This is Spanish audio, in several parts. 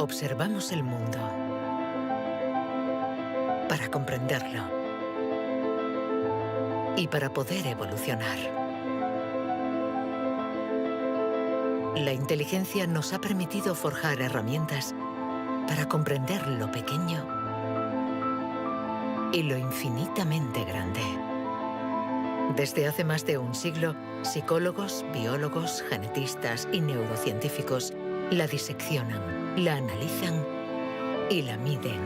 Observamos el mundo para comprenderlo y para poder evolucionar. La inteligencia nos ha permitido forjar herramientas para comprender lo pequeño y lo infinitamente grande. Desde hace más de un siglo, psicólogos, biólogos, genetistas y neurocientíficos la diseccionan, la analizan y la miden.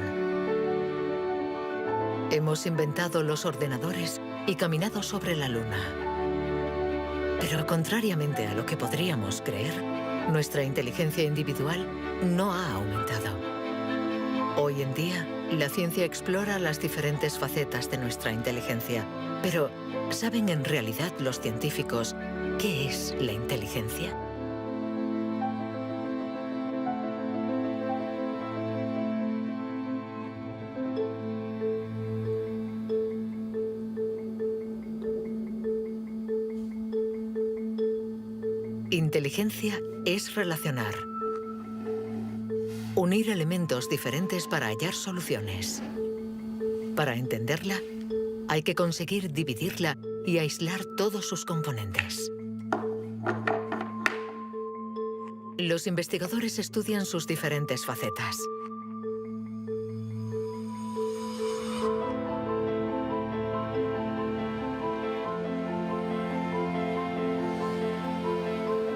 Hemos inventado los ordenadores y caminado sobre la Luna. Pero contrariamente a lo que podríamos creer, nuestra inteligencia individual no ha aumentado. Hoy en día, la ciencia explora las diferentes facetas de nuestra inteligencia. Pero, ¿saben en realidad los científicos qué es la inteligencia? Inteligencia es relacionar, unir elementos diferentes para hallar soluciones. Para entenderla, hay que conseguir dividirla y aislar todos sus componentes. Los investigadores estudian sus diferentes facetas.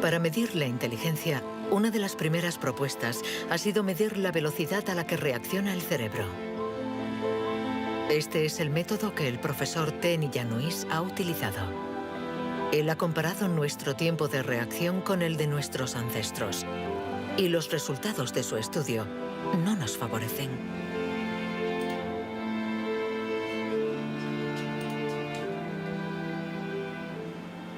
Para medir la inteligencia, una de las primeras propuestas ha sido medir la velocidad a la que reacciona el cerebro. Este es el método que el profesor Tenny Yanois ha utilizado. Él ha comparado nuestro tiempo de reacción con el de nuestros ancestros. Y los resultados de su estudio no nos favorecen.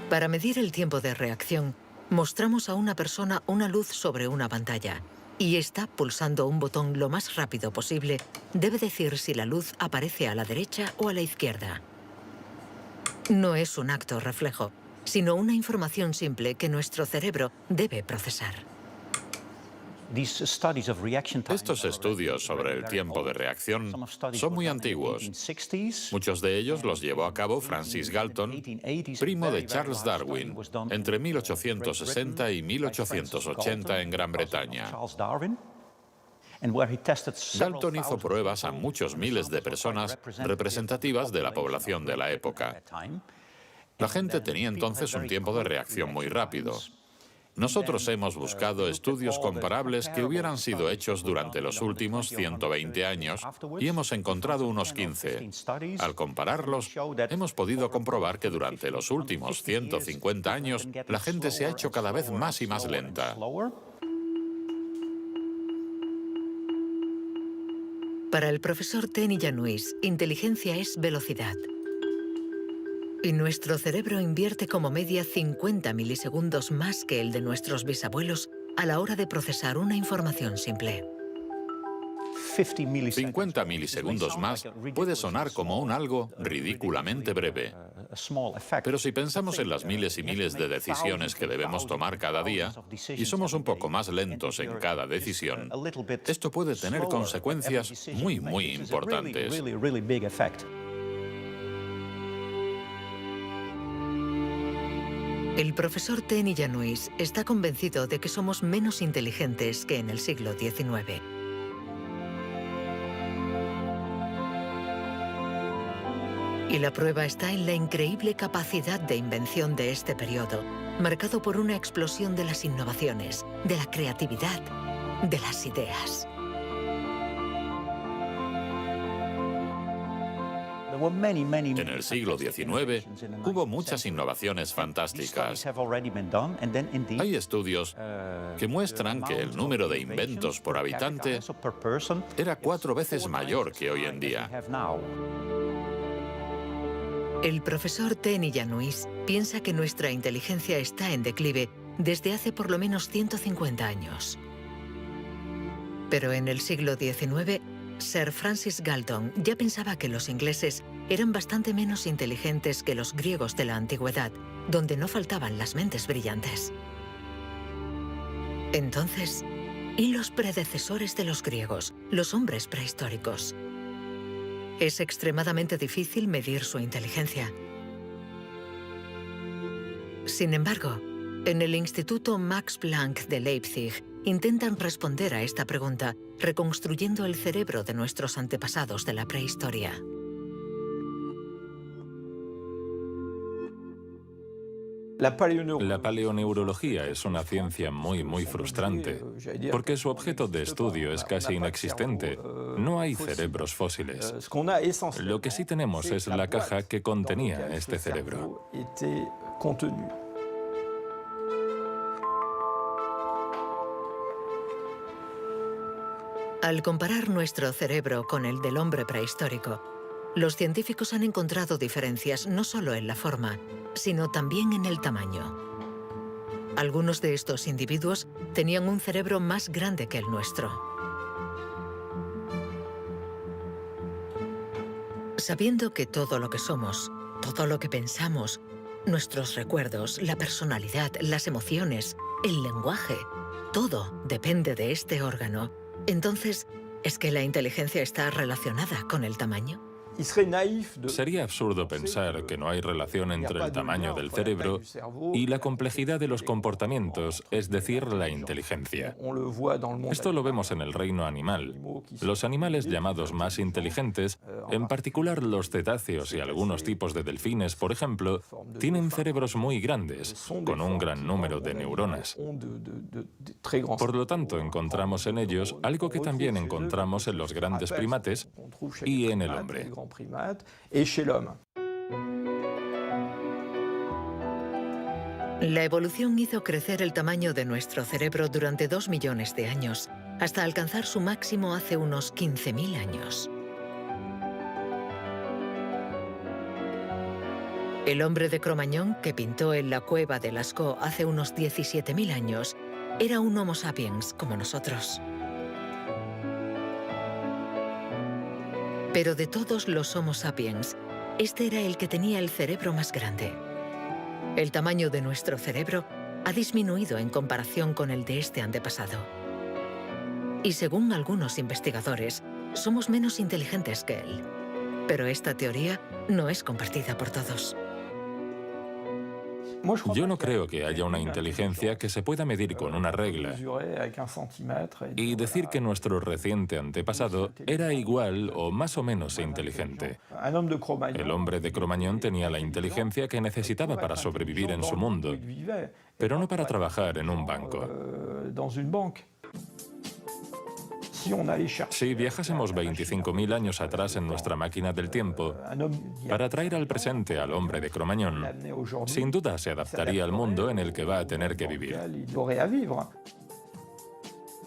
Para medir el tiempo de reacción, mostramos a una persona una luz sobre una pantalla y esta, pulsando un botón lo más rápido posible, debe decir si la luz aparece a la derecha o a la izquierda. No es un acto reflejo, sino una información simple que nuestro cerebro debe procesar. Estos estudios sobre el tiempo de reacción son muy antiguos. Muchos de ellos los llevó a cabo Francis Galton, primo de Charles Darwin, entre 1860 y 1880 en Gran Bretaña. Galton hizo pruebas a muchos miles de personas representativas de la población de la época. La gente tenía entonces un tiempo de reacción muy rápido. Nosotros hemos buscado estudios comparables que hubieran sido hechos durante los últimos 120 años y hemos encontrado unos 15. Al compararlos, hemos podido comprobar que durante los últimos 150 años la gente se ha hecho cada vez más y más lenta. Para el profesor Tenny Yanois, inteligencia es velocidad. Y nuestro cerebro invierte como media 50 milisegundos más que el de nuestros bisabuelos a la hora de procesar una información simple. 50 milisegundos más puede sonar como un algo ridículamente breve. Pero si pensamos en las miles y miles de decisiones que debemos tomar cada día, y somos un poco más lentos en cada decisión, esto puede tener consecuencias muy, muy importantes. El profesor Tenny Yanois está convencido de que somos menos inteligentes que en el siglo XIX. Y la prueba está en la increíble capacidad de invención de este periodo, marcado por una explosión de las innovaciones, de la creatividad, de las ideas. En el siglo XIX hubo muchas innovaciones fantásticas. Hay estudios que muestran que el número de inventos por habitante era 4 veces mayor que hoy en día. El profesor Tenny Yanois piensa que nuestra inteligencia está en declive desde hace por lo menos 150 años. Pero en el siglo XIX, Sir Francis Galton ya pensaba que los ingleses eran bastante menos inteligentes que los griegos de la antigüedad, donde no faltaban las mentes brillantes. Entonces, y los predecesores de los griegos, los hombres prehistóricos. Es extremadamente difícil medir su inteligencia. Sin embargo, en el Instituto Max Planck de Leipzig intentan responder a esta pregunta reconstruyendo el cerebro de nuestros antepasados de la prehistoria. La paleoneurología es una ciencia muy frustrante, porque su objeto de estudio es casi inexistente. No hay cerebros fósiles. Lo que sí tenemos es la caja que contenía este cerebro. Al comparar nuestro cerebro con el del hombre prehistórico, los científicos han encontrado diferencias no solo en la forma, sino también en el tamaño. Algunos de estos individuos tenían un cerebro más grande que el nuestro. Sabiendo que todo lo que somos, todo lo que pensamos, nuestros recuerdos, la personalidad, las emociones, el lenguaje, todo depende de este órgano, entonces, ¿es que la inteligencia está relacionada con el tamaño? Sería absurdo pensar que no hay relación entre el tamaño del cerebro y la complejidad de los comportamientos, es decir, la inteligencia. Esto lo vemos en el reino animal. Los animales llamados más inteligentes, en particular los cetáceos y algunos tipos de delfines, por ejemplo, tienen cerebros muy grandes, con un gran número de neuronas. Por lo tanto, encontramos en ellos algo que también encontramos en los grandes primates y en el hombre. La evolución hizo crecer el tamaño de nuestro cerebro durante 2 millones de años, hasta alcanzar su máximo hace unos 15.000 años. El hombre de Cro-Magnon, que pintó en la cueva de Lascaux hace unos 17.000 años, era un Homo sapiens como nosotros. Pero de todos los Homo sapiens, este era el que tenía el cerebro más grande. El tamaño de nuestro cerebro ha disminuido en comparación con el de este antepasado. Y según algunos investigadores, somos menos inteligentes que él. Pero esta teoría no es compartida por todos. Yo no creo que haya una inteligencia que se pueda medir con una regla y decir que nuestro reciente antepasado era igual o más o menos inteligente. El hombre de Cro-Magnon tenía la inteligencia que necesitaba para sobrevivir en su mundo, pero no para trabajar en un banco. Si viajásemos 25.000 años atrás en nuestra máquina del tiempo, para traer al presente al hombre de Cro-Magnon, sin duda se adaptaría al mundo en el que va a tener que vivir.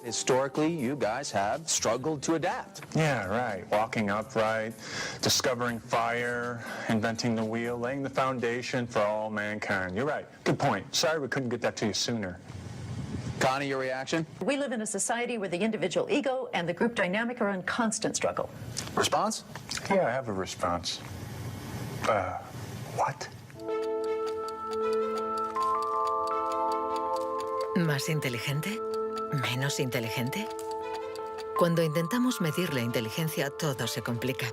Historically, you guys have struggled to adapt. Yeah, right. Walking upright, discovering fire, inventing the wheel, laying the foundation for all mankind. You're right. Good point. Sorry we couldn't get that to you sooner. Connie, your reaction? We live in a society where the individual ego and the group dynamic are in constant struggle. Response? Yeah, I have a response. What? ¿Más inteligente? ¿Menos inteligente? Cuando intentamos medir la inteligencia, todo se complica.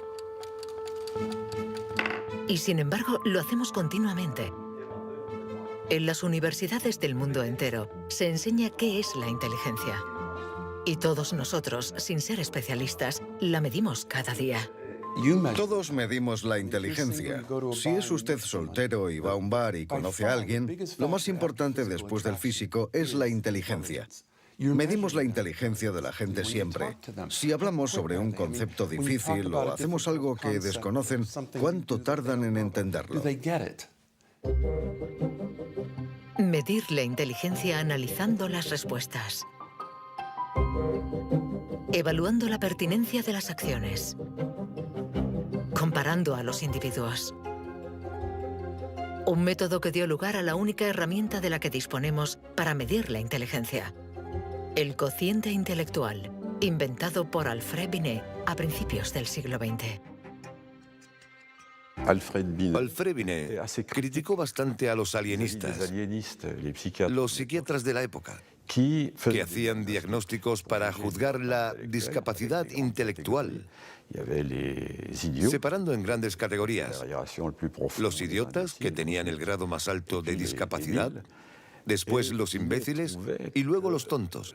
Y sin embargo, lo hacemos continuamente. En las universidades del mundo entero se enseña qué es la inteligencia. Y todos nosotros, sin ser especialistas, la medimos cada día. Todos medimos la inteligencia. Si es usted soltero y va a un bar y conoce a alguien, lo más importante después del físico es la inteligencia. Medimos la inteligencia de la gente siempre. Si hablamos sobre un concepto difícil o hacemos algo que desconocen, ¿cuánto tardan en entenderlo? Medir la inteligencia analizando las respuestas. Evaluando la pertinencia de las acciones. Comparando a los individuos. Un método que dio lugar a la única herramienta de la que disponemos para medir la inteligencia. El cociente intelectual, inventado por Alfred Binet a principios del siglo XX. Alfred Binet criticó bastante a los alienistas, los psiquiatras de la época. que hacían diagnósticos para juzgar la discapacidad intelectual, separando en grandes categorías: los idiotas, que tenían el grado más alto de discapacidad, después los imbéciles y luego los tontos.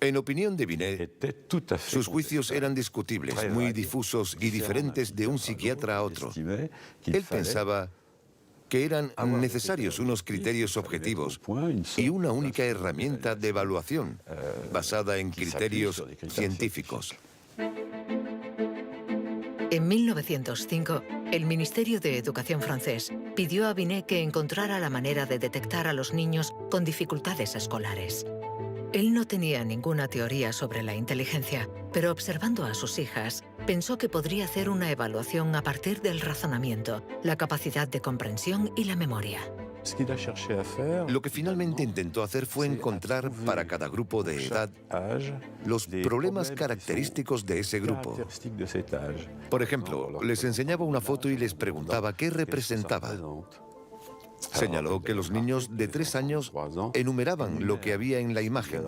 En opinión de Binet, sus juicios eran discutibles, muy difusos y diferentes de un psiquiatra a otro. Él pensaba que eran necesarios unos criterios objetivos y una única herramienta de evaluación basada en criterios científicos. En 1905, el Ministerio de Educación francés pidió a Binet que encontrara la manera de detectar a los niños con dificultades escolares. Él no tenía ninguna teoría sobre la inteligencia, pero observando a sus hijas, pensó que podría hacer una evaluación a partir del razonamiento, la capacidad de comprensión y la memoria. Lo que finalmente intentó hacer fue encontrar para cada grupo de edad los problemas característicos de ese grupo. Por ejemplo, les enseñaba una foto y les preguntaba qué representaba. Señaló que los niños de 3 años enumeraban lo que había en la imagen.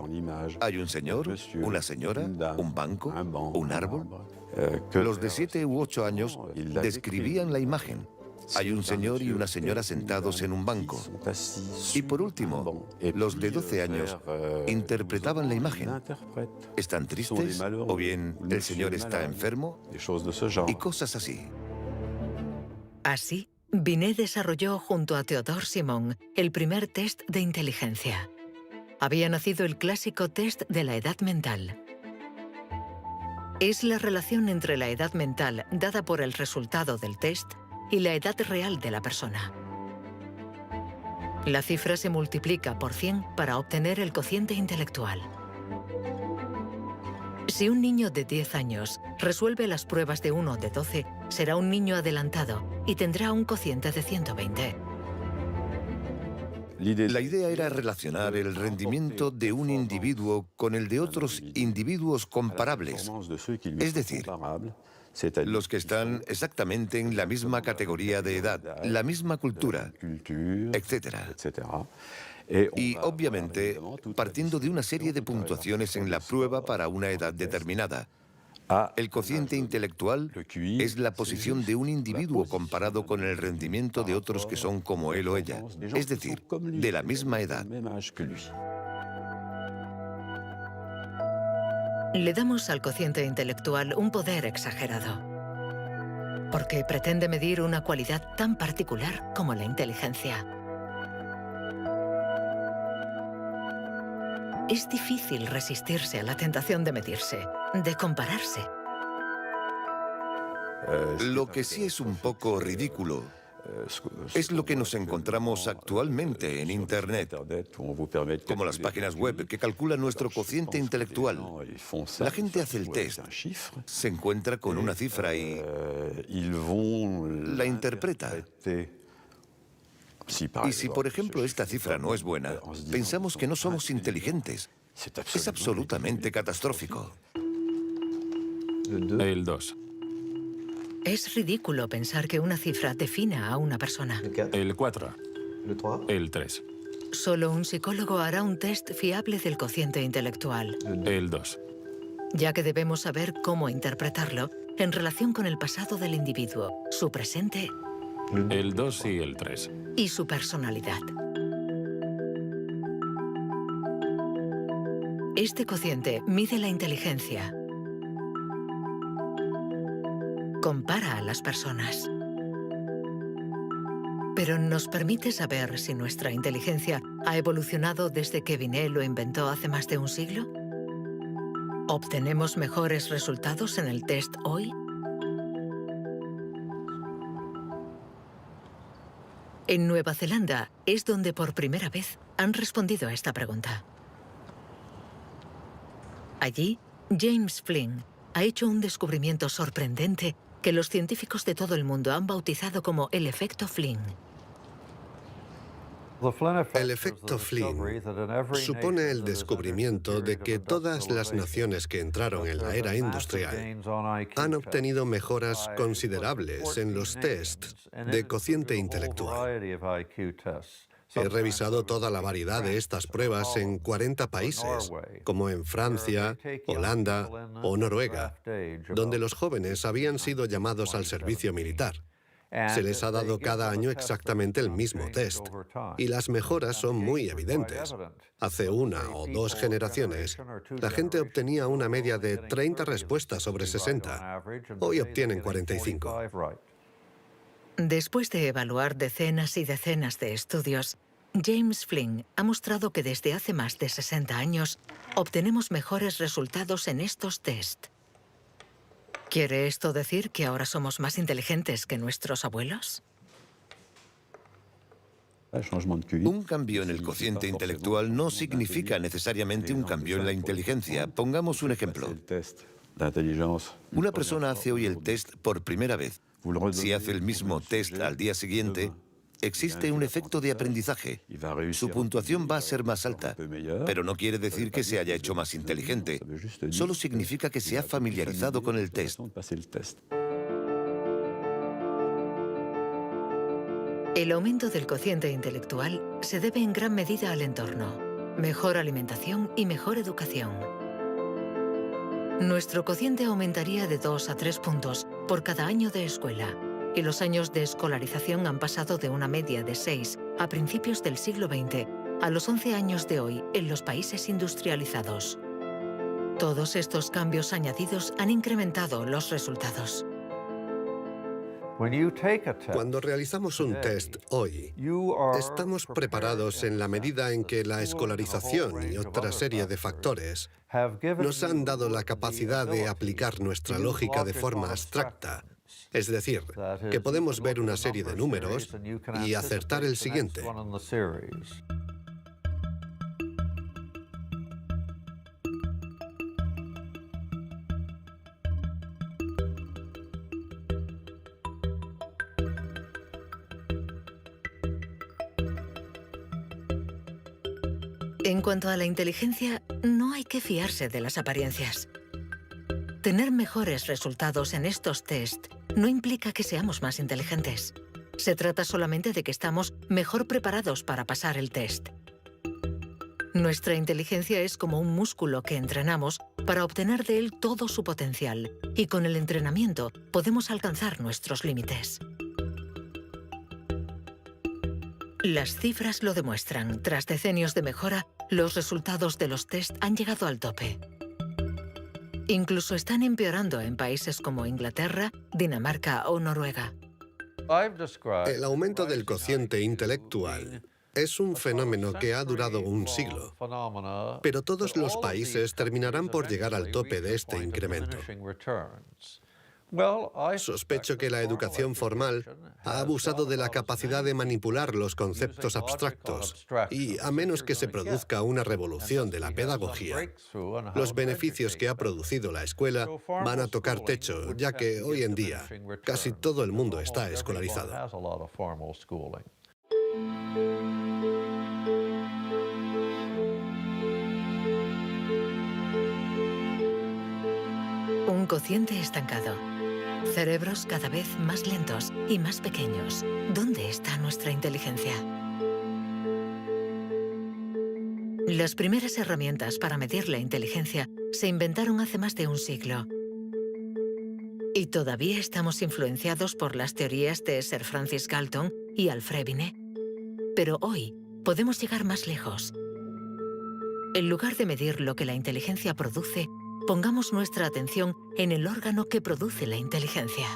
Hay un señor, una señora, un banco, un árbol. Los de 7 u 8 años describían la imagen. Hay un señor y una señora sentados en un banco. Y por último, los de 12 años interpretaban la imagen. ¿Están tristes? ¿O bien el señor está enfermo? Y cosas así. Así, Binet desarrolló junto a Théodore Simon el primer test de inteligencia. Había nacido el clásico test de la edad mental. Es la relación entre la edad mental dada por el resultado del test y la edad real de la persona. La cifra se multiplica por 100 para obtener el cociente intelectual. Si un niño de 10 años resuelve las pruebas de uno de 12, será un niño adelantado y tendrá un cociente de 120. La idea era relacionar el rendimiento de un individuo con el de otros individuos comparables, es decir, los que están exactamente en la misma categoría de edad, la misma cultura, etc. Y, obviamente, partiendo de una serie de puntuaciones en la prueba para una edad determinada. El cociente intelectual es la posición de un individuo comparado con el rendimiento de otros que son como él o ella, es decir, de la misma edad. Le damos al cociente intelectual un poder exagerado, porque pretende medir una cualidad tan particular como la inteligencia. Es difícil resistirse a la tentación de medirse, de compararse. Lo que sí es un poco ridículo es lo que nos encontramos actualmente en Internet, como las páginas web que calculan nuestro cociente intelectual. La gente hace el test, se encuentra con una cifra y la interpreta. Y si, por ejemplo, esta cifra no es buena, pensamos que no somos inteligentes. Es absolutamente catastrófico. El 2. Es ridículo pensar que una cifra defina a una persona. El 4. El 3. Solo un psicólogo hará un test fiable del cociente intelectual. El 2. Ya que debemos saber cómo interpretarlo en relación con el pasado del individuo, su presente El 2 y el 3. y su personalidad. Este cociente mide la inteligencia. Compara a las personas. Pero ¿nos permite saber si nuestra inteligencia ha evolucionado desde que Binet lo inventó hace más de un siglo? ¿Obtenemos mejores resultados en el test hoy? En Nueva Zelanda es donde por primera vez han respondido a esta pregunta. Allí, James Flynn ha hecho un descubrimiento sorprendente que los científicos de todo el mundo han bautizado como el efecto Flynn. El efecto Flynn supone el descubrimiento de que todas las naciones que entraron en la era industrial han obtenido mejoras considerables en los tests de cociente intelectual. He revisado toda la variedad de estas pruebas en 40 países, como en Francia, Holanda o Noruega, donde los jóvenes habían sido llamados al servicio militar. Se les ha dado cada año exactamente el mismo test, y las mejoras son muy evidentes. Hace 1 o 2 generaciones, la gente obtenía una media de 30 respuestas sobre 60. Hoy obtienen 45. Después de evaluar decenas y decenas de estudios, James Flynn ha mostrado que desde hace más de 60 años obtenemos mejores resultados en estos test. ¿Quiere esto decir que ahora somos más inteligentes que nuestros abuelos? Un cambio en el cociente intelectual no significa necesariamente un cambio en la inteligencia. Pongamos un ejemplo. Una persona hace hoy el test por primera vez. Si hace el mismo test al día siguiente, existe un efecto de aprendizaje. Su puntuación va a ser más alta, pero no quiere decir que se haya hecho más inteligente. Solo significa que se ha familiarizado con el test. El aumento del cociente intelectual se debe en gran medida al entorno, mejor alimentación y mejor educación. Nuestro cociente aumentaría de 2 a 3 puntos por cada año de escuela, y los años de escolarización han pasado de una media de 6 a principios del siglo XX a los 11 años de hoy en los países industrializados. Todos estos cambios añadidos han incrementado los resultados. Cuando realizamos un test hoy, estamos preparados en la medida en que la escolarización y otra serie de factores nos han dado la capacidad de aplicar nuestra lógica de forma abstracta. Es decir, que podemos ver una serie de números y acertar el siguiente. En cuanto a la inteligencia, no hay que fiarse de las apariencias. Tener mejores resultados en estos test no implica que seamos más inteligentes. Se trata solamente de que estamos mejor preparados para pasar el test. Nuestra inteligencia es como un músculo que entrenamos para obtener de él todo su potencial, y con el entrenamiento podemos alcanzar nuestros límites. Las cifras lo demuestran. Tras decenios de mejora, los resultados de los test han llegado al tope. Incluso están empeorando en países como Inglaterra, Dinamarca o Noruega. El aumento del cociente intelectual es un fenómeno que ha durado un siglo, pero todos los países terminarán por llegar al tope de este incremento. Sospecho que la educación formal ha abusado de la capacidad de manipular los conceptos abstractos y, a menos que se produzca una revolución de la pedagogía, los beneficios que ha producido la escuela van a tocar techo, ya que hoy en día casi todo el mundo está escolarizado. Un cociente estancado. Cerebros cada vez más lentos y más pequeños. ¿Dónde está nuestra inteligencia? Las primeras herramientas para medir la inteligencia se inventaron hace más de un siglo. Y todavía estamos influenciados por las teorías de Sir Francis Galton y Alfred Binet. Pero hoy podemos llegar más lejos. En lugar de medir lo que la inteligencia produce, pongamos nuestra atención en el órgano que produce la inteligencia.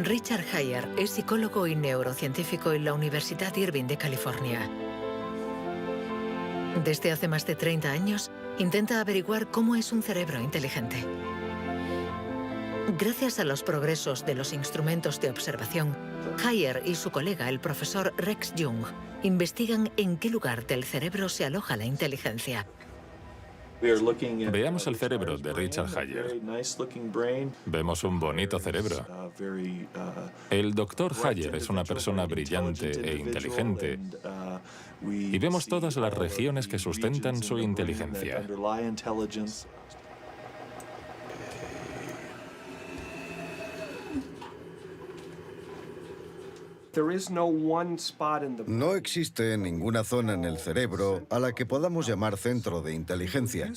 Richard Heyer es psicólogo y neurocientífico en la Universidad Irving de California. Desde hace más de 30 años, intenta averiguar cómo es un cerebro inteligente. Gracias a los progresos de los instrumentos de observación, Heyer y su colega, el profesor Rex Jung, investigan en qué lugar del cerebro se aloja la inteligencia. Veamos el cerebro de Richard Hayer. Vemos un bonito cerebro. El doctor Hayer es una persona brillante e inteligente y vemos todas las regiones que sustentan su inteligencia. No existe ninguna zona en el cerebro a la que podamos llamar centro de inteligencia.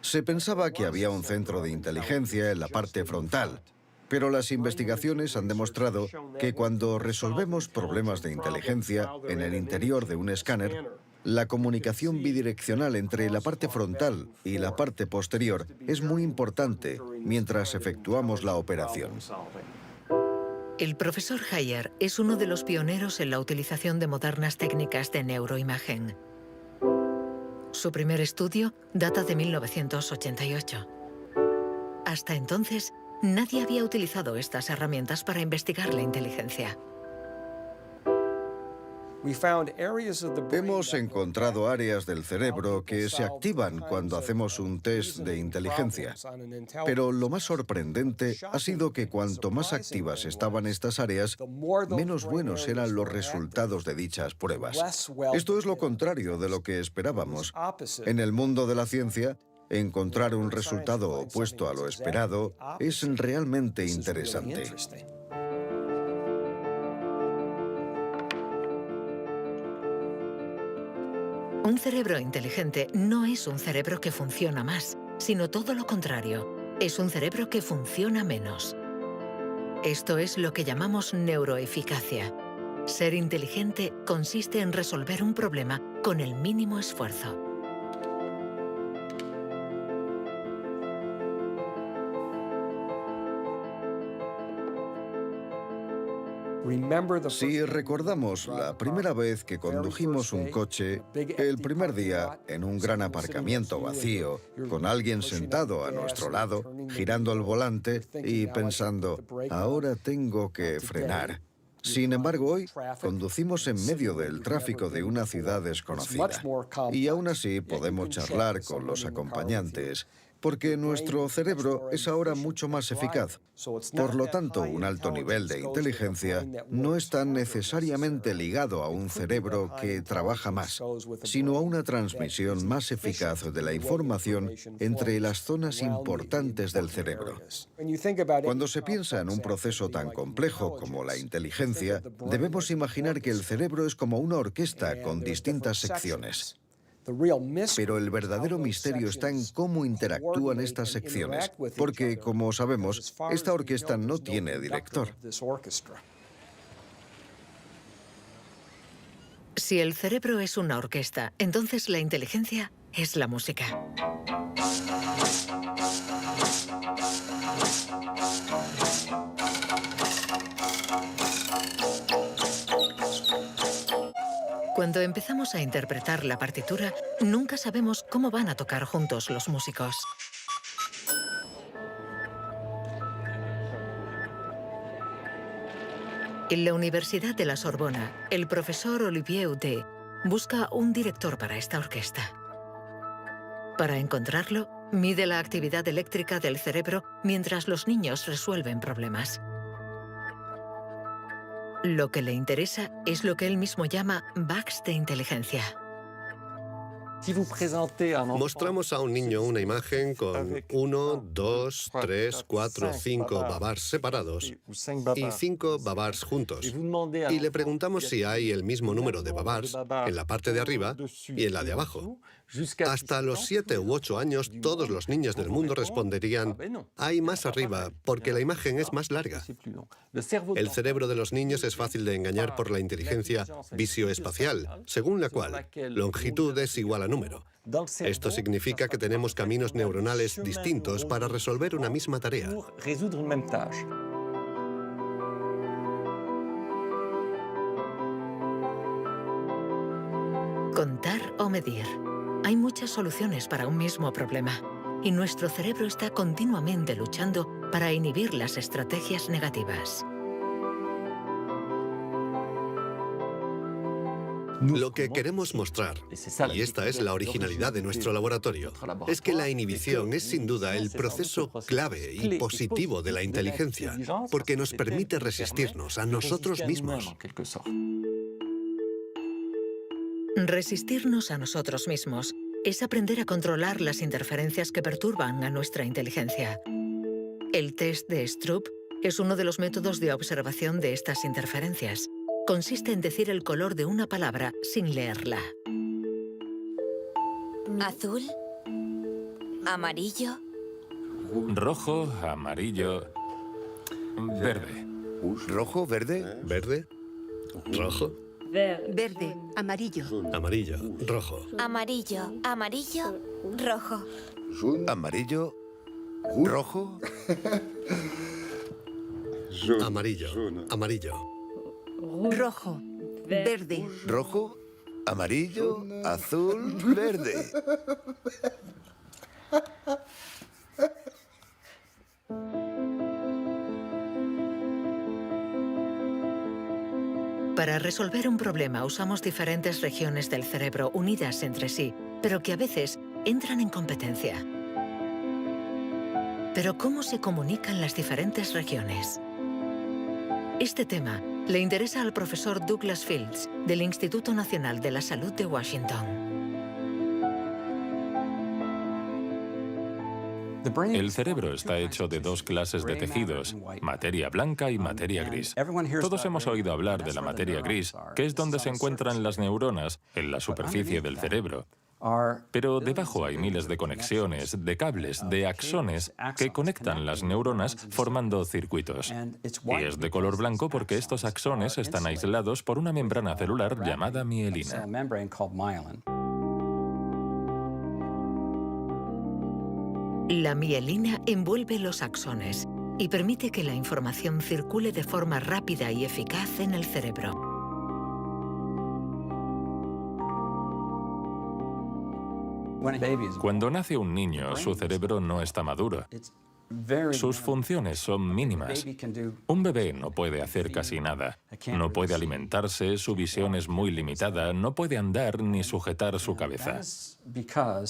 Se pensaba que había un centro de inteligencia en la parte frontal, pero las investigaciones han demostrado que cuando resolvemos problemas de inteligencia en el interior de un escáner, la comunicación bidireccional entre la parte frontal y la parte posterior es muy importante mientras efectuamos la operación. El profesor Hayer es uno de los pioneros en la utilización de modernas técnicas de neuroimagen. Su primer estudio data de 1988. Hasta entonces, nadie había utilizado estas herramientas para investigar la inteligencia. Hemos encontrado áreas del cerebro que se activan cuando hacemos un test de inteligencia. Pero lo más sorprendente ha sido que cuanto más activas estaban estas áreas, menos buenos eran los resultados de dichas pruebas. Esto es lo contrario de lo que esperábamos. En el mundo de la ciencia, encontrar un resultado opuesto a lo esperado es realmente interesante. Un cerebro inteligente no es un cerebro que funciona más, sino todo lo contrario. Es un cerebro que funciona menos. Esto es lo que llamamos neuroeficacia. Ser inteligente consiste en resolver un problema con el mínimo esfuerzo. Si recordamos la primera vez que condujimos un coche, el primer día en un gran aparcamiento vacío, con alguien sentado a nuestro lado, girando el volante y pensando, ahora tengo que frenar. Sin embargo, hoy conducimos en medio del tráfico de una ciudad desconocida y aún así podemos charlar con los acompañantes, porque nuestro cerebro es ahora mucho más eficaz. Por lo tanto, un alto nivel de inteligencia no está necesariamente ligado a un cerebro que trabaja más, sino a una transmisión más eficaz de la información entre las zonas importantes del cerebro. Cuando se piensa en un proceso tan complejo como la inteligencia, debemos imaginar que el cerebro es como una orquesta con distintas secciones. Pero el verdadero misterio está en cómo interactúan estas secciones, porque, como sabemos, esta orquesta no tiene director. Si el cerebro es una orquesta, entonces la inteligencia es la música. Cuando empezamos a interpretar la partitura, nunca sabemos cómo van a tocar juntos los músicos. En la Universidad de la Sorbona, el profesor Olivier Houdet busca un director para esta orquesta. Para encontrarlo, mide la actividad eléctrica del cerebro mientras los niños resuelven problemas. Lo que le interesa es lo que él mismo llama bugs de inteligencia. Mostramos a un niño una imagen con 1, 2, 3, 4, 5 babars separados y 5 babars juntos. Y le preguntamos si hay el mismo número de babars en la parte de arriba y en la de abajo. Hasta los 7 u 8 años, todos los niños del mundo responderían, hay más arriba, porque la imagen es más larga. El cerebro de los niños es fácil de engañar por la inteligencia visioespacial, según la cual longitud es igual a número. Esto significa que tenemos caminos neuronales distintos para resolver una misma tarea. Contar o medir. Hay muchas soluciones para un mismo problema, y nuestro cerebro está continuamente luchando para inhibir las estrategias negativas. Lo que queremos mostrar, y esta es la originalidad de nuestro laboratorio, es que la inhibición es sin duda el proceso clave y positivo de la inteligencia, porque nos permite resistirnos a nosotros mismos. Resistirnos a nosotros mismos es aprender a controlar las interferencias que perturban a nuestra inteligencia. El test de Stroop es uno de los métodos de observación de estas interferencias. Consiste en decir el color de una palabra sin leerla. Azul, amarillo, rojo, amarillo, verde. ¿Rojo, verde? ¿Verde? ¿Rojo? verde, amarillo, Amarillo, rojo. amarillo, amarillo, rojo. ¿Amarillo? ¿Rojo? Amarillo, amarillo. Rojo, verde, ¿Rojo? ¿Amarillo? ¿Azul? ¿Verde? Para resolver un problema usamos diferentes regiones del cerebro unidas entre sí, pero que a veces entran en competencia. Pero ¿cómo se comunican las diferentes regiones? Este tema le interesa al profesor Douglas Fields, del Instituto Nacional de la Salud de Washington. El cerebro está hecho de dos clases de tejidos, materia blanca y materia gris. Todos hemos oído hablar de la materia gris, que es donde se encuentran las neuronas, en la superficie del cerebro. Pero debajo hay miles de conexiones, de cables, de axones que conectan las neuronas formando circuitos. Y es de color blanco porque estos axones están aislados por una membrana celular llamada mielina. La mielina envuelve los axones y permite que la información circule de forma rápida y eficaz en el cerebro. Cuando nace un niño, su cerebro no está maduro. Sus funciones son mínimas. Un bebé no puede hacer casi nada. No puede alimentarse, su visión es muy limitada, no puede andar ni sujetar su cabeza.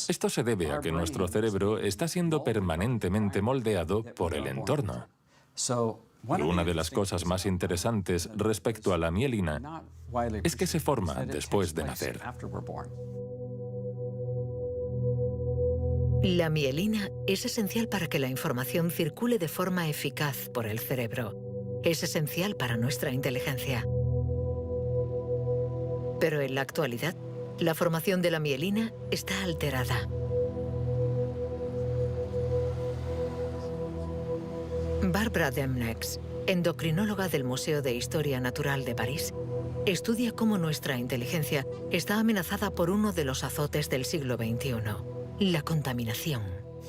Esto se debe a que nuestro cerebro está siendo permanentemente moldeado por el entorno. Y una de las cosas más interesantes respecto a la mielina es que se forma después de nacer. La mielina es esencial para que la información circule de forma eficaz por el cerebro. Es esencial para nuestra inteligencia. Pero en la actualidad, la formación de la mielina está alterada. Barbara Demnex, endocrinóloga del Museo de Historia Natural de París, estudia cómo nuestra inteligencia está amenazada por uno de los azotes del siglo XXI. La contaminación.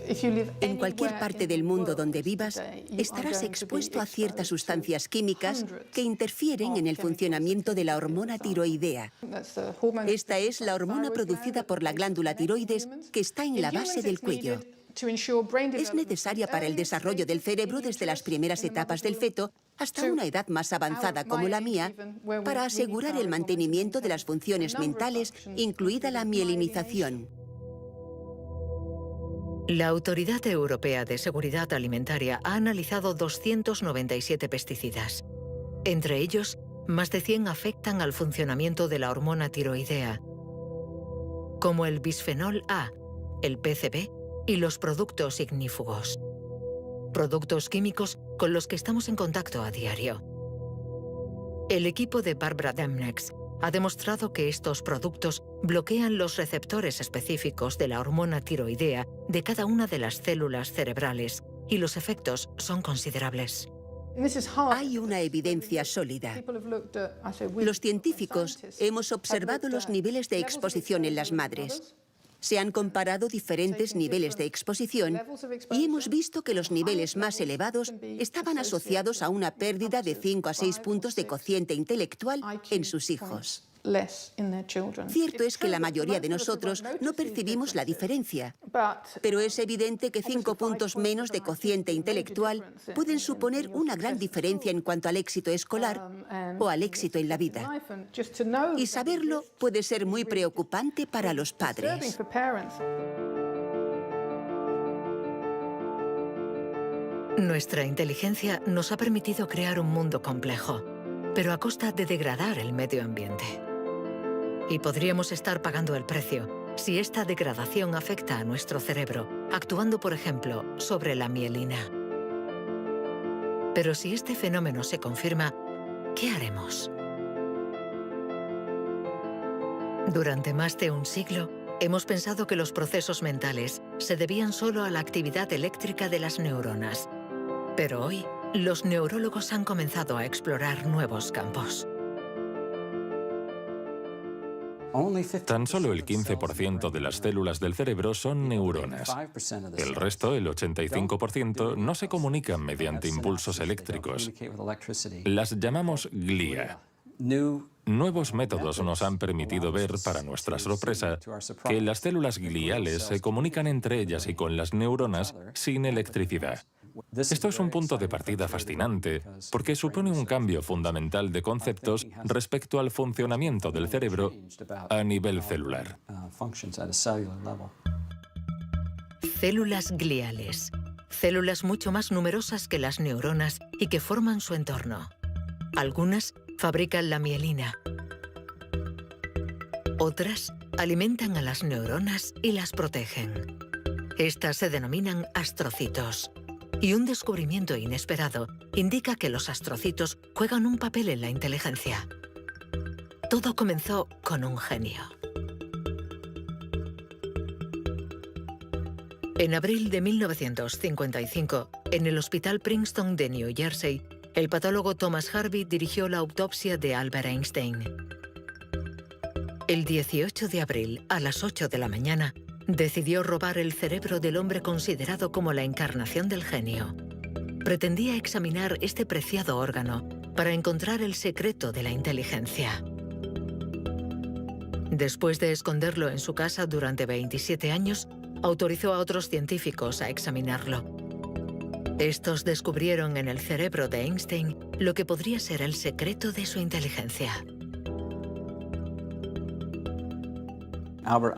En cualquier parte del mundo donde vivas, estarás expuesto a ciertas sustancias químicas que interfieren en el funcionamiento de la hormona tiroidea. Esta es la hormona producida por la glándula tiroides que está en la base del cuello. Es necesaria para el desarrollo del cerebro desde las primeras etapas del feto hasta una edad más avanzada como la mía, para asegurar el mantenimiento de las funciones mentales, incluida la mielinización. La Autoridad Europea de Seguridad Alimentaria ha analizado 297 pesticidas. Entre ellos, más de 100 afectan al funcionamiento de la hormona tiroidea, como el bisfenol A, el PCB y los productos ignífugos. Productos químicos con los que estamos en contacto a diario. El equipo de Barbara Demnex ha demostrado que estos productos bloquean los receptores específicos de la hormona tiroidea de cada una de las células cerebrales y los efectos son considerables. Hay una evidencia sólida. Los científicos hemos observado los niveles de exposición en las madres. Se han comparado diferentes niveles de exposición y hemos visto que los niveles más elevados estaban asociados a una pérdida de 5 a 6 puntos de cociente intelectual en sus hijos. Cierto es que la mayoría de nosotros no percibimos la diferencia, pero es evidente que 5 puntos menos de cociente intelectual pueden suponer una gran diferencia en cuanto al éxito escolar o al éxito en la vida. Y saberlo puede ser muy preocupante para los padres. Nuestra inteligencia nos ha permitido crear un mundo complejo, pero a costa de degradar el medio ambiente. Y podríamos estar pagando el precio si esta degradación afecta a nuestro cerebro, actuando, por ejemplo, sobre la mielina. Pero si este fenómeno se confirma, ¿qué haremos? Durante más de un siglo, hemos pensado que los procesos mentales se debían solo a la actividad eléctrica de las neuronas. Pero hoy, los neurólogos han comenzado a explorar nuevos campos. Tan solo el 15% de las células del cerebro son neuronas. El resto, el 85%, no se comunican mediante impulsos eléctricos. Las llamamos glía. Nuevos métodos nos han permitido ver, para nuestra sorpresa, que las células gliales se comunican entre ellas y con las neuronas sin electricidad. Esto es un punto de partida fascinante, porque supone un cambio fundamental de conceptos respecto al funcionamiento del cerebro a nivel celular. Células gliales. Células mucho más numerosas que las neuronas y que forman su entorno. Algunas fabrican la mielina. Otras alimentan a las neuronas y las protegen. Estas se denominan astrocitos. Y un descubrimiento inesperado indica que los astrocitos juegan un papel en la inteligencia. Todo comenzó con un genio. En abril de 1955, en el Hospital Princeton de New Jersey, el patólogo Thomas Harvey dirigió la autopsia de Albert Einstein. El 18 de abril, a las 8 de la mañana, decidió robar el cerebro del hombre considerado como la encarnación del genio. Pretendía examinar este preciado órgano para encontrar el secreto de la inteligencia. Después de esconderlo en su casa durante 27 años, autorizó a otros científicos a examinarlo. Estos descubrieron en el cerebro de Einstein lo que podría ser el secreto de su inteligencia.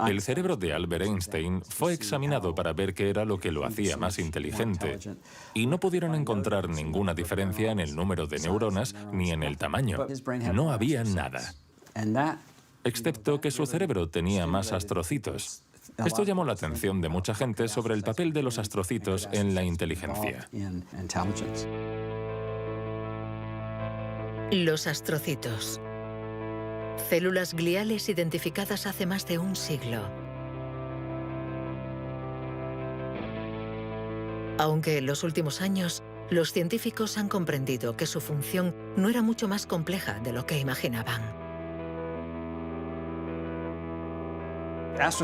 El cerebro de Albert Einstein fue examinado para ver qué era lo que lo hacía más inteligente, y no pudieron encontrar ninguna diferencia en el número de neuronas ni en el tamaño. No había nada, excepto que su cerebro tenía más astrocitos. Esto llamó la atención de mucha gente sobre el papel de los astrocitos en la inteligencia. Los astrocitos. Células gliales identificadas hace más de un siglo. Aunque en los últimos años, los científicos han comprendido que su función no era mucho más compleja de lo que imaginaban.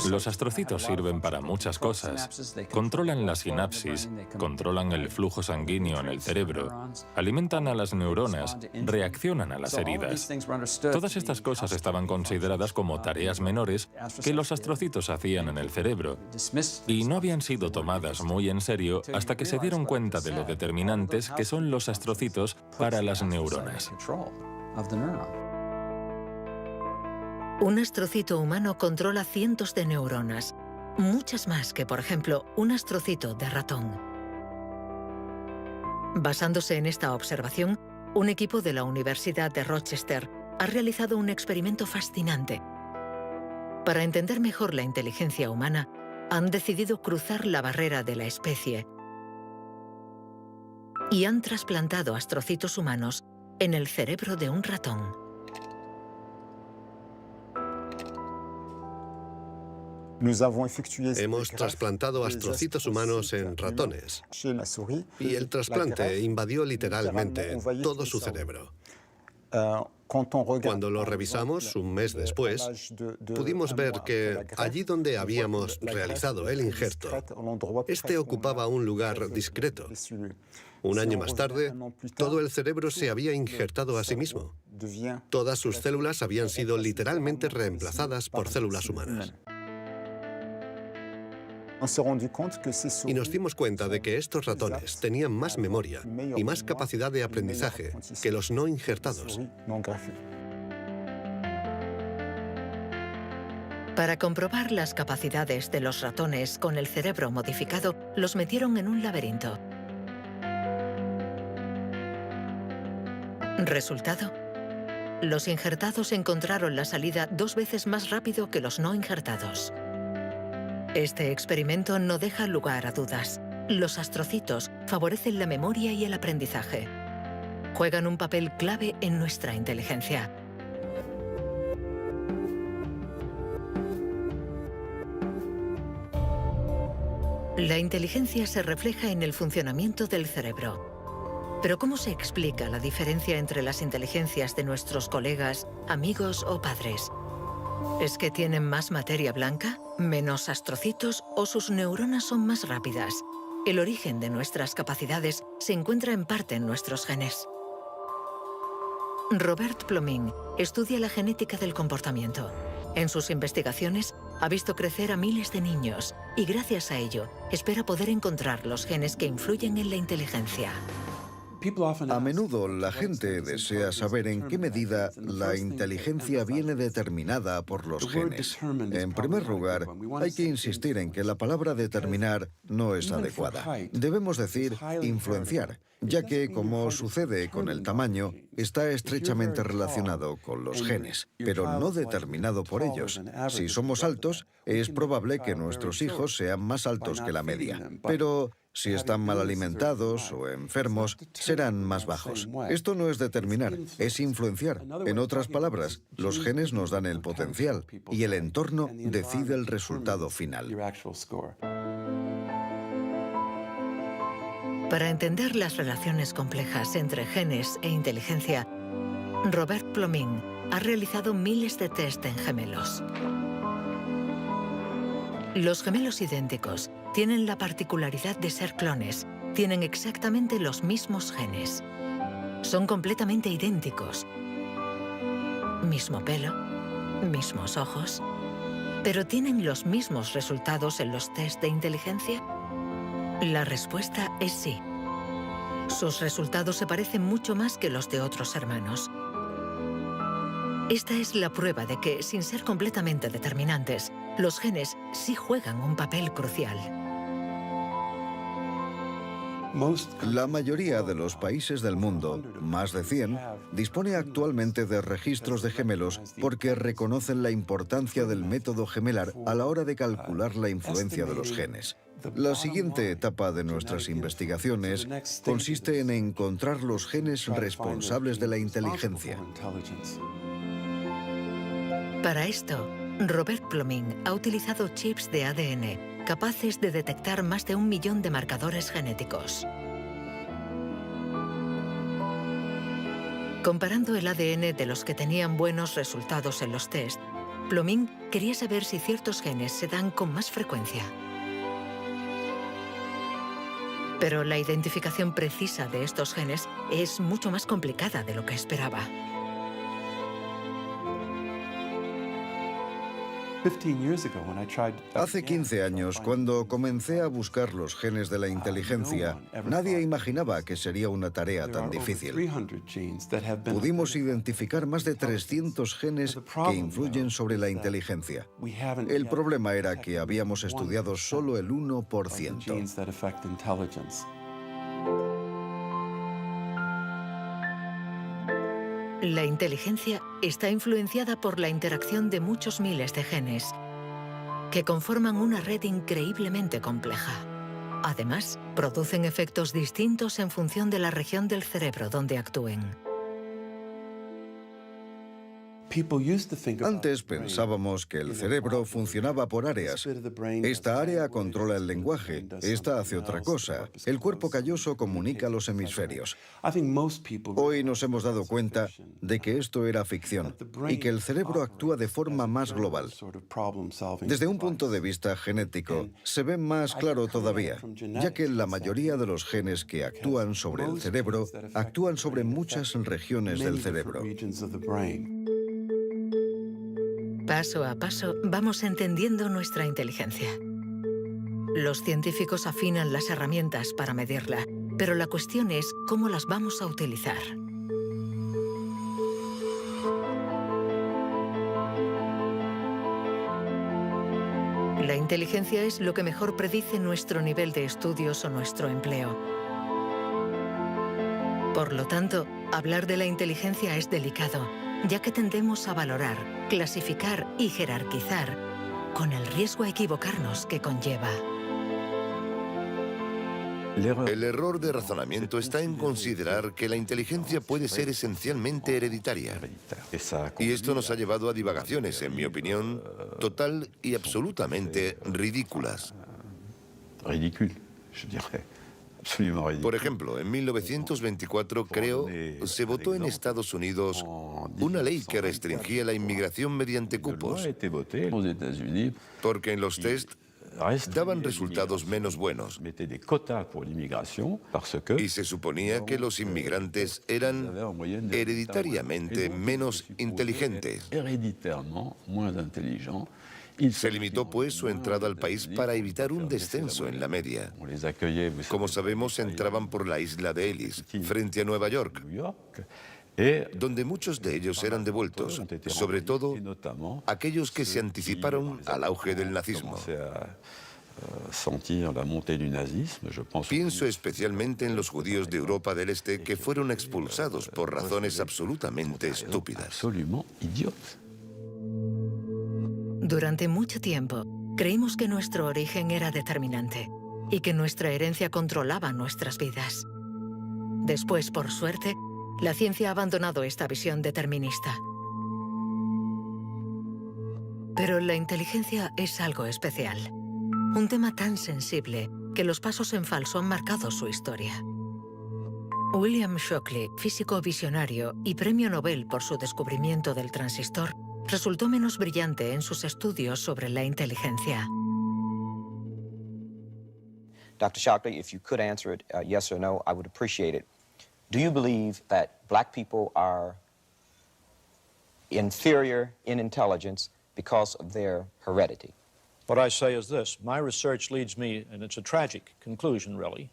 Los astrocitos sirven para muchas cosas. Controlan la sinapsis, controlan el flujo sanguíneo en el cerebro, alimentan a las neuronas, reaccionan a las heridas. Todas estas cosas estaban consideradas como tareas menores que los astrocitos hacían en el cerebro, y no habían sido tomadas muy en serio hasta que se dieron cuenta de lo determinantes que son los astrocitos para las neuronas. Un astrocito humano controla cientos de neuronas, muchas más que, por ejemplo, un astrocito de ratón. Basándose en esta observación, un equipo de la Universidad de Rochester ha realizado un experimento fascinante. Para entender mejor la inteligencia humana, han decidido cruzar la barrera de la especie y han trasplantado astrocitos humanos en el cerebro de un ratón. Hemos trasplantado astrocitos humanos en ratones y el trasplante invadió literalmente todo su cerebro. Cuando lo revisamos un mes después, pudimos ver que allí donde habíamos realizado el injerto, este ocupaba un lugar discreto. Un año más tarde, todo el cerebro se había injertado a sí mismo. Todas sus células habían sido literalmente reemplazadas por células humanas. Y nos dimos cuenta de que estos ratones tenían más memoria y más capacidad de aprendizaje que los no injertados. Para comprobar las capacidades de los ratones con el cerebro modificado, los metieron en un laberinto. Resultado: los injertados encontraron la salida 2 veces más rápido que los no injertados. Este experimento no deja lugar a dudas. Los astrocitos favorecen la memoria y el aprendizaje. Juegan un papel clave en nuestra inteligencia. La inteligencia se refleja en el funcionamiento del cerebro. Pero ¿cómo se explica la diferencia entre las inteligencias de nuestros colegas, amigos o padres? ¿Es que tienen más materia blanca, menos astrocitos o sus neuronas son más rápidas? El origen de nuestras capacidades se encuentra en parte en nuestros genes. Robert Plomin estudia la genética del comportamiento. En sus investigaciones ha visto crecer a miles de niños y gracias a ello espera poder encontrar los genes que influyen en la inteligencia. A menudo la gente desea saber en qué medida la inteligencia viene determinada por los genes. En primer lugar, hay que insistir en que la palabra determinar no es adecuada. Debemos decir influenciar, ya que, como sucede con el tamaño, está estrechamente relacionado con los genes, pero no determinado por ellos. Si somos altos, es probable que nuestros hijos sean más altos que la media, pero si están mal alimentados o enfermos, serán más bajos. Esto no es determinar, es influenciar. En otras palabras, los genes nos dan el potencial y el entorno decide el resultado final. Para entender las relaciones complejas entre genes e inteligencia, Robert Plomin ha realizado miles de test en gemelos. Los gemelos idénticos tienen la particularidad de ser clones, tienen exactamente los mismos genes. Son completamente idénticos. Mismo pelo, mismos ojos, pero ¿tienen los mismos resultados en los test de inteligencia? La respuesta es sí. Sus resultados se parecen mucho más que los de otros hermanos. Esta es la prueba de que, sin ser completamente determinantes, los genes sí juegan un papel crucial. La mayoría de los países del mundo, más de 100, dispone actualmente de registros de gemelos porque reconocen la importancia del método gemelar a la hora de calcular la influencia de los genes. La siguiente etapa de nuestras investigaciones consiste en encontrar los genes responsables de la inteligencia. Para esto, Robert Plomin ha utilizado chips de ADN capaces de detectar más de 1 millón de marcadores genéticos. Comparando el ADN de los que tenían buenos resultados en los test, Plomin quería saber si ciertos genes se dan con más frecuencia. Pero la identificación precisa de estos genes es mucho más complicada de lo que esperaba. Hace 15 años, cuando comencé a buscar los genes de la inteligencia, nadie imaginaba que sería una tarea tan difícil. Pudimos identificar más de 300 genes que influyen sobre la inteligencia. El problema era que habíamos estudiado solo el 1%. La inteligencia está influenciada por la interacción de muchos miles de genes que conforman una red increíblemente compleja. Además, producen efectos distintos en función de la región del cerebro donde actúen. Antes pensábamos que el cerebro funcionaba por áreas. Esta área controla el lenguaje, esta hace otra cosa. El cuerpo calloso comunica los hemisferios. Hoy nos hemos dado cuenta de que esto era ficción y que el cerebro actúa de forma más global. Desde un punto de vista genético, se ve más claro todavía, ya que la mayoría de los genes que actúan sobre el cerebro actúan sobre muchas regiones del cerebro. Paso a paso vamos entendiendo nuestra inteligencia. Los científicos afinan las herramientas para medirla, pero la cuestión es cómo las vamos a utilizar. La inteligencia es lo que mejor predice nuestro nivel de estudios o nuestro empleo. Por lo tanto, hablar de la inteligencia es delicado, ya que tendemos a valorar, clasificar y jerarquizar, con el riesgo a equivocarnos que conlleva. El error de razonamiento está en considerar que la inteligencia puede ser esencialmente hereditaria. Y esto nos ha llevado a divagaciones, en mi opinión, total y absolutamente ridículas. Por ejemplo, en 1924, creo, se votó en Estados Unidos una ley que restringía la inmigración mediante cupos, porque en los test daban resultados menos buenos. Y se suponía que los inmigrantes eran hereditariamente menos inteligentes. Se limitó, pues, su entrada al país para evitar un descenso en la media. Como sabemos, entraban por la isla de Ellis, frente a Nueva York, donde muchos de ellos eran devueltos, sobre todo aquellos que se anticiparon al auge del nazismo. Pienso especialmente en los judíos de Europa del Este que fueron expulsados por razones absolutamente estúpidas. Durante mucho tiempo, creímos que nuestro origen era determinante y que nuestra herencia controlaba nuestras vidas. Después, por suerte, la ciencia ha abandonado esta visión determinista. Pero la inteligencia es algo especial. Un tema tan sensible que los pasos en falso han marcado su historia. William Shockley, físico visionario y premio Nobel por su descubrimiento del transistor, resultó menos brillante en sus estudios sobre la inteligencia. Dr. Shockley, if you could answer it yes or no, I would appreciate it. Do you believe that black people are inferior in intelligence because of their heredity? What I say is this. My research leads me, and it's a tragic conclusion, really,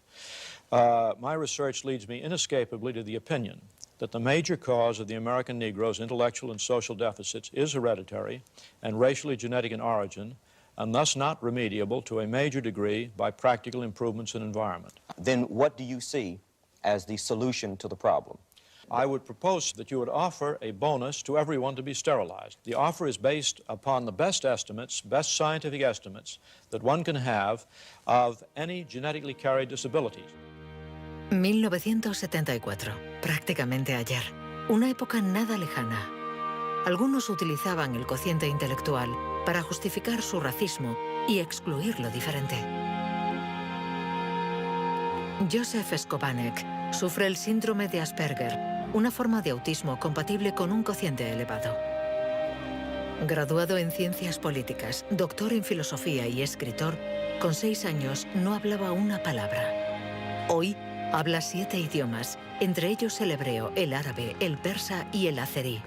my research leads me inescapably to the opinion that the major cause of the American Negro's intellectual and social deficits is hereditary and racially genetic in origin, and thus not remediable to a major degree by practical improvements in environment. Then what do you see as the solution to the problem? I would propose that you would offer a bonus to everyone to be sterilized. The offer is based upon the best estimates, best scientific estimates that one can have of any genetically carried disabilities. 1974, prácticamente ayer. Una época nada lejana. Algunos utilizaban el cociente intelectual para justificar su racismo y excluir lo diferente. Joseph Skobanek sufre el síndrome de Asperger, una forma de autismo compatible con un cociente elevado. Graduado en ciencias políticas, doctor en filosofía y escritor, con 6 años no hablaba una palabra. Hoy habla 7 idiomas, entre ellos el hebreo, el árabe, el persa y el azerí.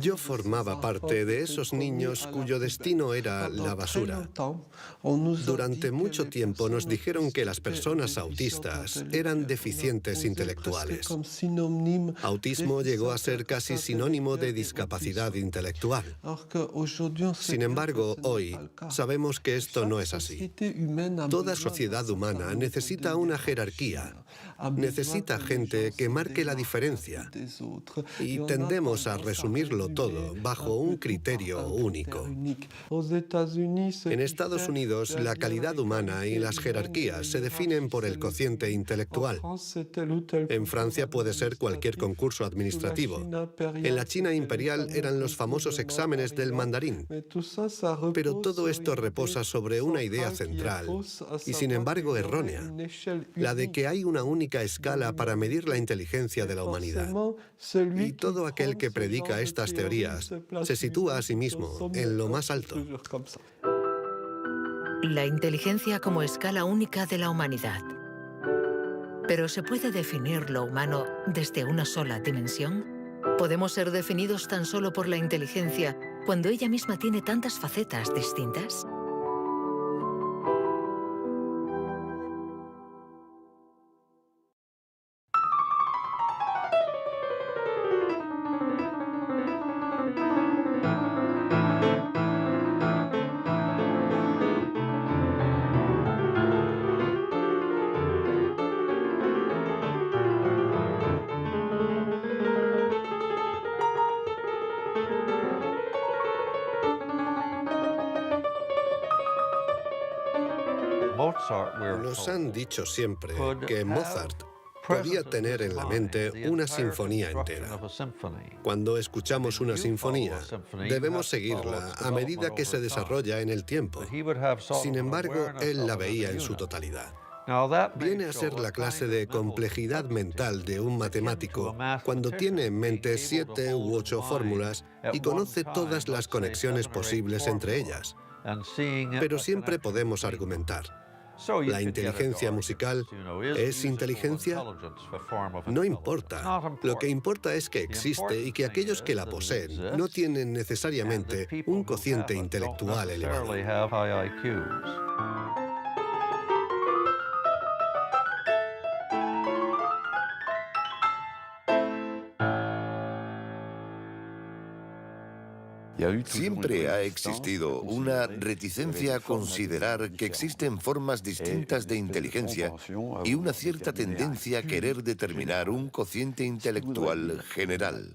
Yo formaba parte de esos niños cuyo destino era la basura. Durante mucho tiempo nos dijeron que las personas autistas eran deficientes intelectuales. Autismo llegó a ser casi sinónimo de discapacidad intelectual. Sin embargo, hoy sabemos que esto no es así. Toda sociedad humana necesita una jerarquía, necesita gente que marque la diferencia. Y tendemos a resumirlo todo bajo un criterio único. En Estados Unidos, la calidad humana y las jerarquías se definen por el cociente intelectual. En Francia puede ser cualquier concurso administrativo. En la China imperial eran los famosos exámenes del mandarín. Pero todo esto reposa sobre una idea central, y sin embargo errónea, la de que hay una única escala para medir la inteligencia de la humanidad. Y todo aquel que predica estas teorías se sitúa a sí mismo en lo más alto. La inteligencia como escala única de la humanidad. ¿Pero se puede definir lo humano desde una sola dimensión? ¿Podemos ser definidos tan solo por la inteligencia cuando ella misma tiene tantas facetas distintas? Nos han dicho siempre que Mozart podía tener en la mente una sinfonía entera. Cuando escuchamos una sinfonía, debemos seguirla a medida que se desarrolla en el tiempo. Sin embargo, él la veía en su totalidad. Viene a ser la clase de complejidad mental de un matemático cuando tiene en mente 7 u 8 fórmulas y conoce todas las conexiones posibles entre ellas. Pero siempre podemos argumentar. ¿La inteligencia musical es inteligencia? No importa. Lo que importa es que existe y que aquellos que la poseen no tienen necesariamente un cociente intelectual elevado. Siempre ha existido una reticencia a considerar que existen formas distintas de inteligencia y una cierta tendencia a querer determinar un cociente intelectual general.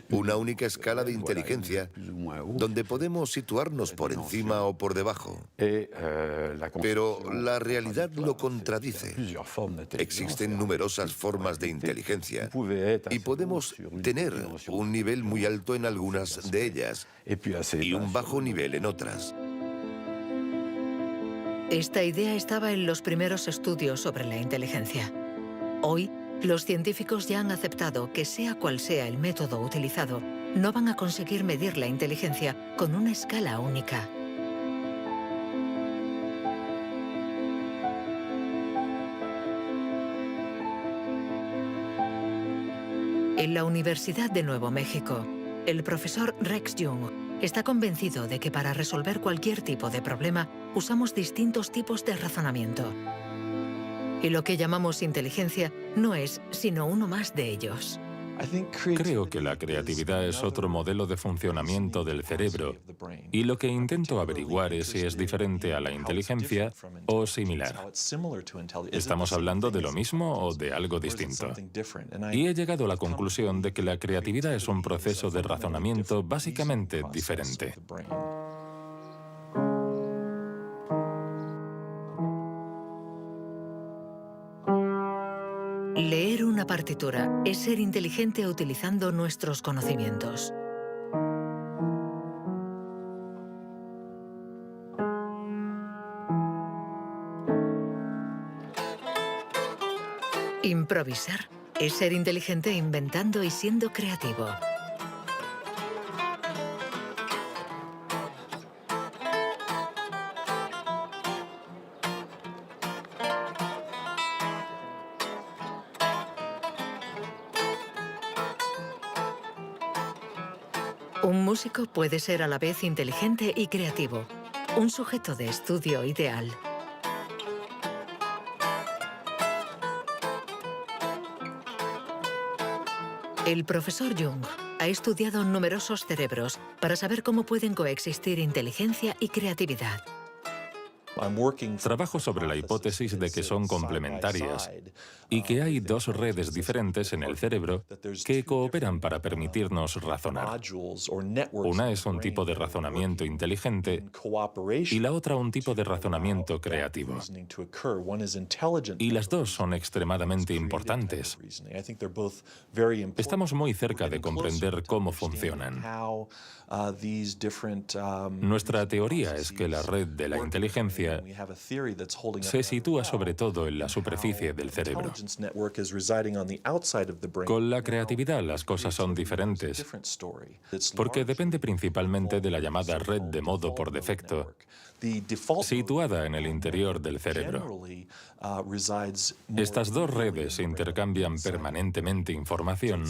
Una única escala de inteligencia donde podemos situarnos por encima o por debajo. Pero la realidad lo contradice. Existen numerosas formas de inteligencia y podemos tener un nivel muy alto en algunas de ellas y un bajo nivel en otras. Esta idea estaba en los primeros estudios sobre la inteligencia. Hoy, los científicos ya han aceptado que sea cual sea el método utilizado, no van a conseguir medir la inteligencia con una escala única. En la Universidad de Nuevo México, el profesor Rex Jung está convencido de que para resolver cualquier tipo de problema usamos distintos tipos de razonamiento. Y lo que llamamos inteligencia no es sino uno más de ellos. Creo que la creatividad es otro modelo de funcionamiento del cerebro y lo que intento averiguar es si es diferente a la inteligencia o similar. ¿Estamos hablando de lo mismo o de algo distinto? Y he llegado a la conclusión de que la creatividad es un proceso de razonamiento básicamente diferente. Leer una partitura es ser inteligente utilizando nuestros conocimientos. Improvisar es ser inteligente inventando y siendo creativo. Un músico puede ser a la vez inteligente y creativo, un sujeto de estudio ideal. El profesor Jung ha estudiado numerosos cerebros para saber cómo pueden coexistir inteligencia y creatividad. Trabajo sobre la hipótesis de que son complementarias y que hay dos redes diferentes en el cerebro que cooperan para permitirnos razonar. Una es un tipo de razonamiento inteligente y la otra un tipo de razonamiento creativo. Y las dos son extremadamente importantes. Estamos muy cerca de comprender cómo funcionan. Nuestra teoría es que la red de la inteligencia se sitúa sobre todo en la superficie del cerebro. Con la creatividad las cosas son diferentes, porque depende principalmente de la llamada red de modo por defecto, situada en el interior del cerebro. Estas dos redes intercambian permanentemente información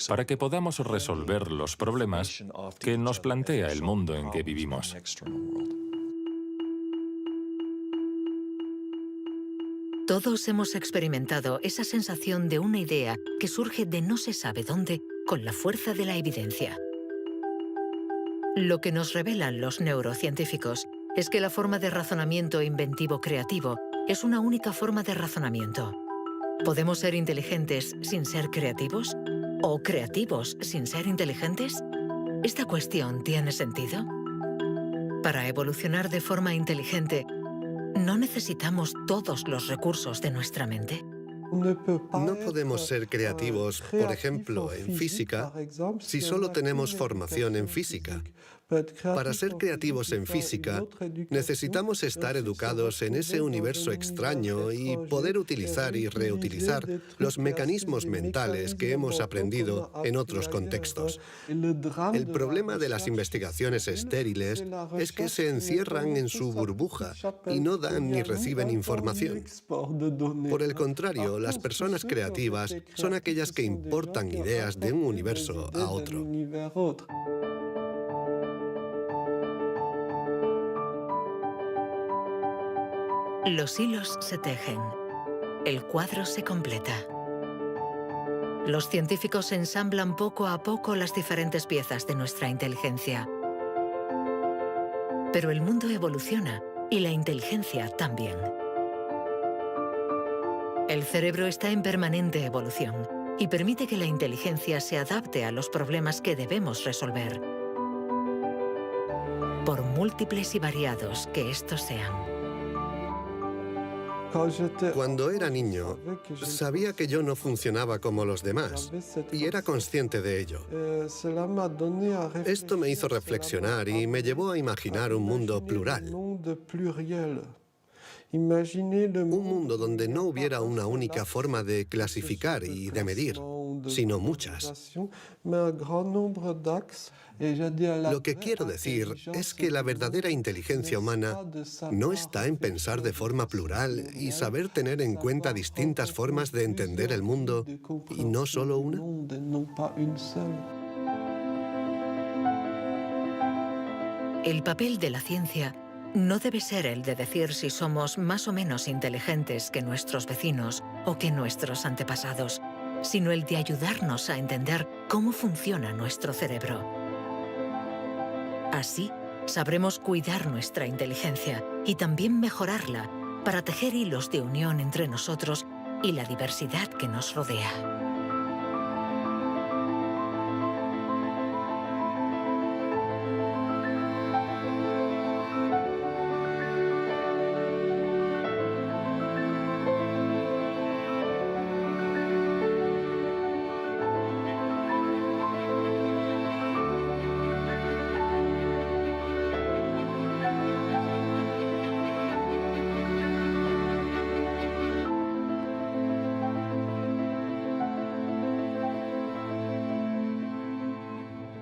para que podamos resolver los problemas que nos plantea el mundo en que vivimos. Todos hemos experimentado esa sensación de una idea que surge de no se sabe dónde con la fuerza de la evidencia. Lo que nos revelan los neurocientíficos es que la forma de razonamiento inventivo-creativo es una única forma de razonamiento. ¿Podemos ser inteligentes sin ser creativos? ¿O creativos sin ser inteligentes? ¿Esta cuestión tiene sentido? Para evolucionar de forma inteligente, ¿no necesitamos todos los recursos de nuestra mente? No podemos ser creativos, por ejemplo, en física, si solo tenemos formación en física. Para ser creativos en física, necesitamos estar educados en ese universo extraño y poder utilizar y reutilizar los mecanismos mentales que hemos aprendido en otros contextos. El problema de las investigaciones estériles es que se encierran en su burbuja y no dan ni reciben información. Por el contrario, las personas creativas son aquellas que importan ideas de un universo a otro. Los hilos se tejen. El cuadro se completa. Los científicos ensamblan poco a poco las diferentes piezas de nuestra inteligencia. Pero el mundo evoluciona y la inteligencia también. El cerebro está en permanente evolución y permite que la inteligencia se adapte a los problemas que debemos resolver, por múltiples y variados que estos sean. Cuando era niño, sabía que yo no funcionaba como los demás y era consciente de ello. Esto me hizo reflexionar y me llevó a imaginar un mundo plural. Un mundo donde no hubiera una única forma de clasificar y de medir, sino muchas. Lo que quiero decir es que la verdadera inteligencia humana no está en pensar de forma plural y saber tener en cuenta distintas formas de entender el mundo y no solo una. El papel de la ciencia no debe ser el de decir si somos más o menos inteligentes que nuestros vecinos o que nuestros antepasados, sino el de ayudarnos a entender cómo funciona nuestro cerebro. Así, sabremos cuidar nuestra inteligencia y también mejorarla para tejer hilos de unión entre nosotros y la diversidad que nos rodea.